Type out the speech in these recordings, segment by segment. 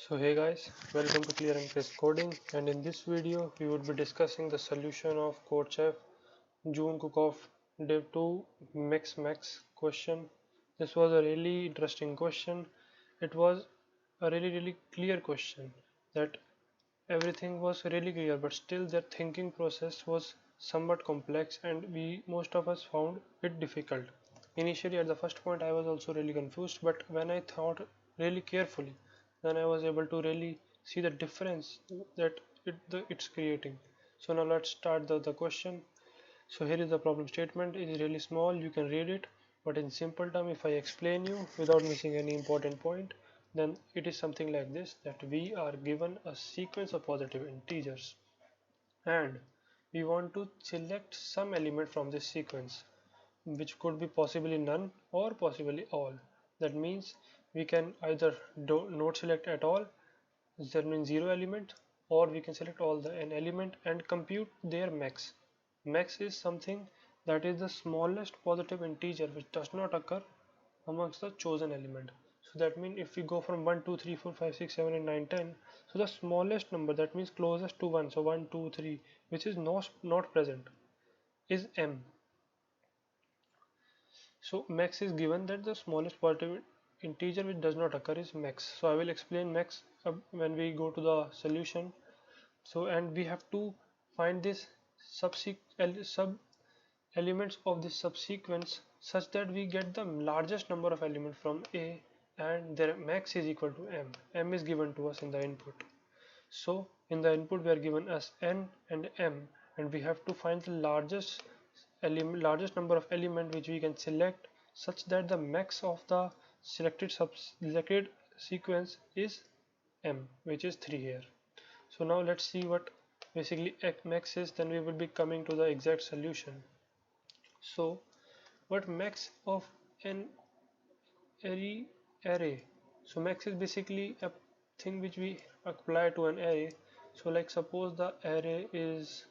So hey guys, welcome to Clear and Crisp Coding, and in this video we would be discussing the solution of CodeChef June Cookoff Div 2 Max question. This was a really interesting question. It was a really clear question that everything was really clear, but still their thinking process was somewhat complex and most of us found it difficult. Initially at the first point I was also really confused, but when I thought really carefully, then I was able to really see the difference that it's creating. So now let's start the question. So here is the problem statement. It is really small, you can read it, but in simple term, if I explain you without missing any important point, then it is something like this, that we are given a sequence of positive integers and we want to select some element from this sequence, which could be possibly none or possibly all. That means we can either not select at all, that means zero element, or we can select all the n element and compute their max. Max is something that is the smallest positive integer which does not occur amongst the chosen element. So that means if we go from 1 2 3 4 5 6 7 and 9 10, so the smallest number, that means closest to 1, so 1 2 3, which is not present, is m. So max is given that the smallest positive integer which does not occur is max. So I will explain max when we go to the solution. So and we have to find this sub elements of this subsequence such that we get the largest number of elements from A and their max is equal to m. M is given to us in the input. So in the input we are given as n and m, and we have to find the largest number of element which we can select such that the max of the selected sequence is m, which is 3 here. So now let's see what basically max is, then we will be coming to the exact solution. So what max of an array? So max is basically a thing which we apply to an array. So like suppose the array is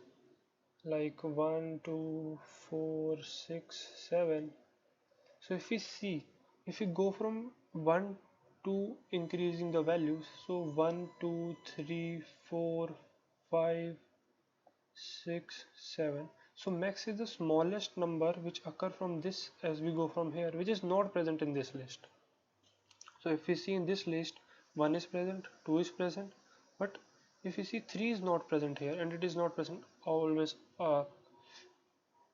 like 1 2 4 6 7. So if we go from 1 to increasing the values, so 1 2 3 4 5 6 7, so max is the smallest number which occur from this as we go from here, which is not present in this list. So if we see in this list, 1 is present, 2 is present, but if you see 3 is not present here, and it is not present always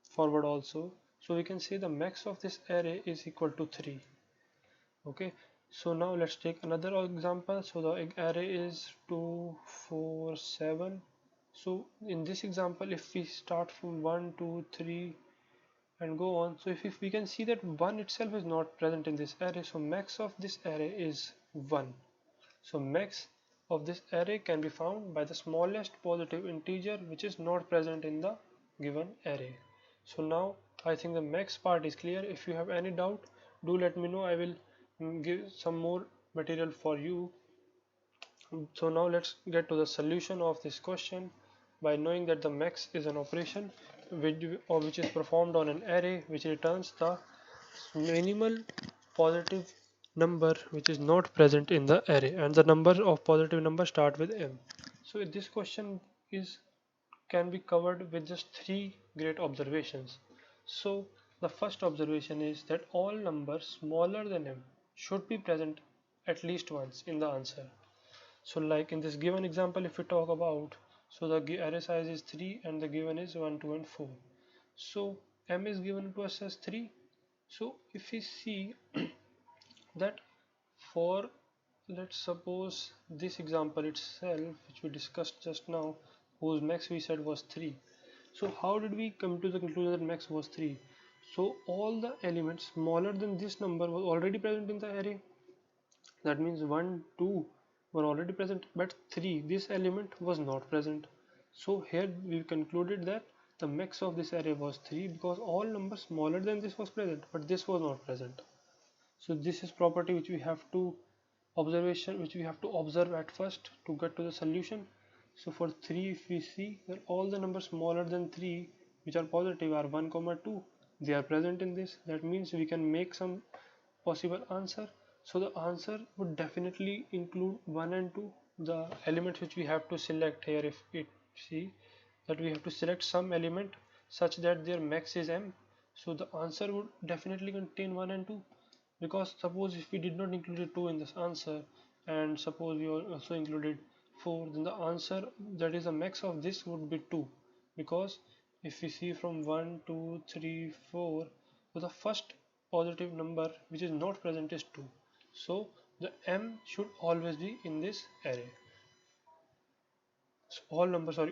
forward also, so we can say the max of this array is equal to 3. Okay, so now let's take another example. So the array is 2 4 7. So in this example, if we start from 1 2 3 and go on, so if we can see that 1 itself is not present in this array, so max of this array is 1. So max of this array can be found by the smallest positive integer which is not present in the given array. So now I think the max part is clear. If you have any doubt, do let me know. I will give some more material for you. So now let's get to the solution of this question by knowing that the max is an operation which is performed on an array which returns the minimal positive number which is not present in the array, and the number of positive numbers start with m. So this question can be covered with just three great observations. So the first observation is that all numbers smaller than m should be present at least once in the answer. So like in this given example, if we talk about, so the array size is 3 and the given is 1 2 and 4. So m is given to us as 3. So if we see that for, let's suppose this example itself which we discussed just now, whose max we said was 3. So how did we come to the conclusion that max was 3? So all the elements smaller than this number was already present in the array. That means 1 2 were already present, but 3, this element, was not present. So here we concluded that the max of this array was 3 because all numbers smaller than this was present, but this was not present. So this is property which we have to observe at first to get to the solution. So for 3, if we see that all the numbers smaller than 3 which are positive are 1 2, they are present in this. That means we can make some possible answer. So the answer would definitely include 1 and 2, the elements which we have to select here. If it see that we have to select some element such that their max is m, so the answer would definitely contain 1 and 2. Because suppose if we did not include 2 in this answer, and suppose we also included 4, then the answer, that is the max of this, would be 2. Because if we see from 1 2 3 4, so the first positive number which is not present is 2, so the m should always be in this array. So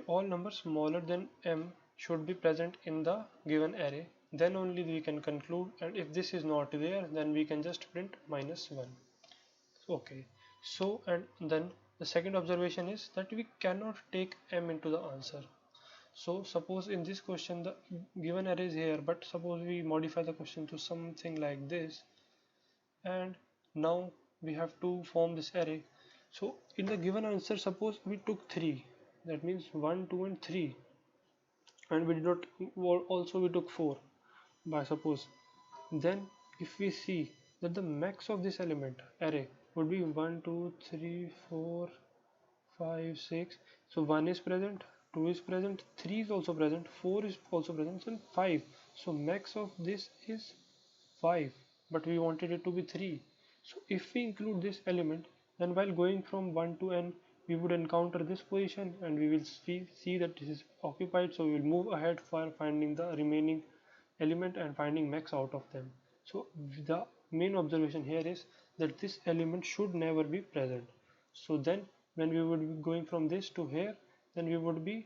all numbers smaller than m should be present in the given array, then only we can conclude, and if this is not there, then we can just print -1. Okay, so and then the second observation is that we cannot take m into the answer. So suppose in this question the given array is here, but suppose we modify the question to something like this, and now we have to form this array. So in the given answer, suppose we took 3, that means 1 2 and 3, and we did not, also we took 4 by suppose, then if we see that the max of this element array would be 1 2 3 4 5 6, so 1 is present, 2 is present, 3 is also present, 4 is also present, and 5, so max of this is 5, but we wanted it to be 3. So if we include this element, then while going from 1 to n, we would encounter this position and we will see that this is occupied, so we will move ahead for finding the remaining element and finding max out of them. So the main observation here is that this element should never be present. So then when we would be going from this to here, then we would be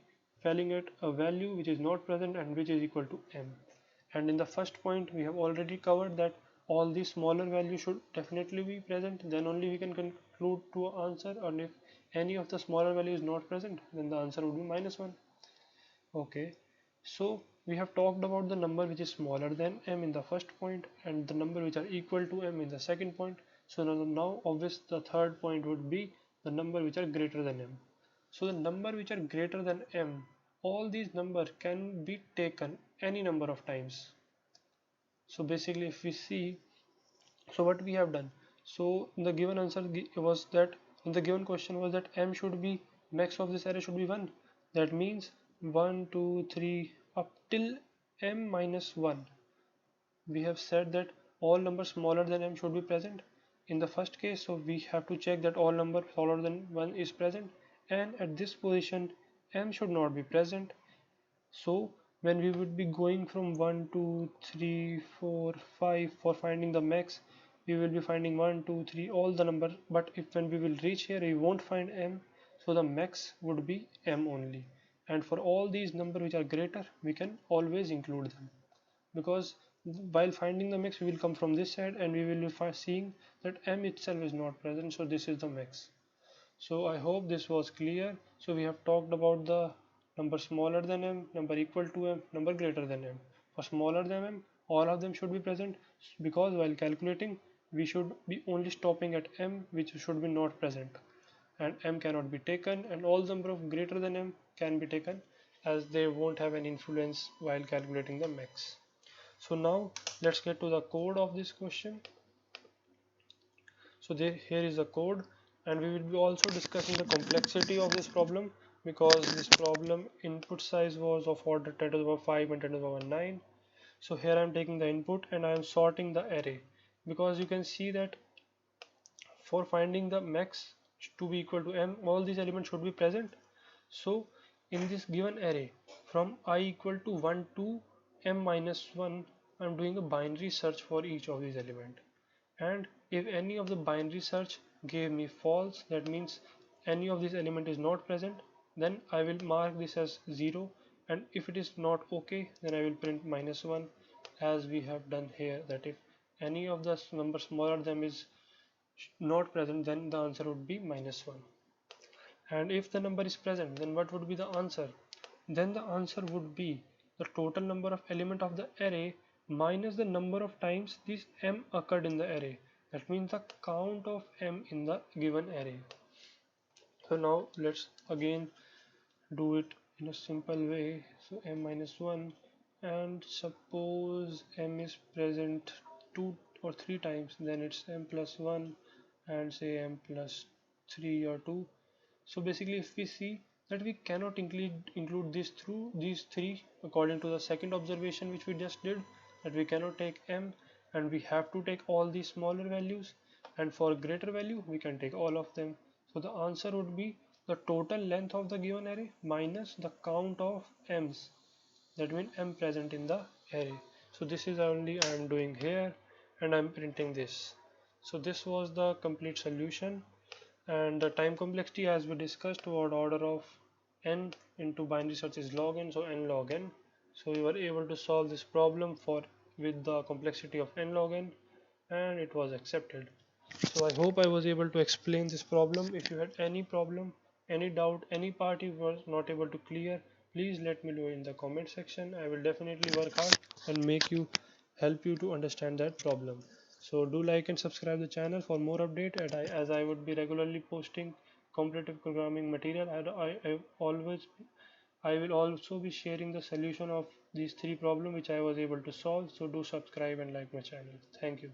falling at a value which is not present and which is equal to m. And in the first point we have already covered that all these smaller values should definitely be present, then only we can conclude to an answer, and if any of the smaller value is not present, then the answer would be -1. Okay, so we have talked about the number which is smaller than m in the first point and the number which are equal to m in the second point. So now obvious the third point would be the number which are greater than m. So the number which are greater than m, all these numbers can be taken any number of times. So basically if we see, so what we have done, so the given answer was that, the given question was that m should be, max of this array should be 1. That means 1 2 3 up till m minus 1, we have said that all numbers smaller than m should be present in the first case. So we have to check that all numbers smaller than 1 is present, and at this position m should not be present. So when we would be going from 1 2 3 4 5 for finding the max, we will be finding 1 2 3 all the number, but if when we will reach here we won't find m, so the max would be m only. And for all these numbers which are greater, we can always include them, because while finding the max we will come from this side and we will be seeing that m itself is not present, so this is the max. So I hope this was clear. So we have talked about the number smaller than m, number equal to m, number greater than m. For smaller than m, all of them should be present, because while calculating we should be only stopping at m which should be not present, and m cannot be taken, and all number of greater than m can be taken, as they won't have any influence while calculating the max. So now let's get to the code of this question. So here is the code, and we will be also discussing the complexity of this problem, because this problem input size was of order 10 to the power 5 and 10 to the power 9. So here I am taking the input and I am sorting the array, because you can see that for finding the max to be equal to m, all these elements should be present. So in this given array from I equal to 1 to m minus 1, I am doing a binary search for each of these elements, and if any of the binary search gave me false, that means any of this element is not present, then I will mark this as 0, and if it is not okay, then I will print -1, as we have done here, that if any of the number smaller than is not present, then the answer would be -1. And if the number is present, then what would be the answer? Then the answer would be the total number of element of the array minus the number of times this m occurred in the array. That means the count of m in the given array. So now let's again do it in a simple way. So m minus 1, and suppose m is present 2, or 3 times, then it's m plus 1 and say m plus 3 or 2. So basically if we see that we cannot include this through these three according to the second observation which we just did, that we cannot take m and we have to take all these smaller values, and for greater value we can take all of them. So the answer would be the total length of the given array minus the count of m's, that means m present in the array. So this is only I am doing here, and I am printing this. So this was the complete solution. And the time complexity, as we discussed, what order of n into binary search is log n, so n log n. So we were able to solve this problem for with the complexity of n log n, and it was accepted. So I hope I was able to explain this problem. If you had any problem, any doubt, any part you were not able to clear, please let me know in the comment section. I will definitely work hard and help you to understand that problem. So do like and subscribe the channel for more update, and as I would be regularly posting competitive programming material. I will also be sharing the solution of these three problems which I was able to solve. So do subscribe and like my channel. Thank you.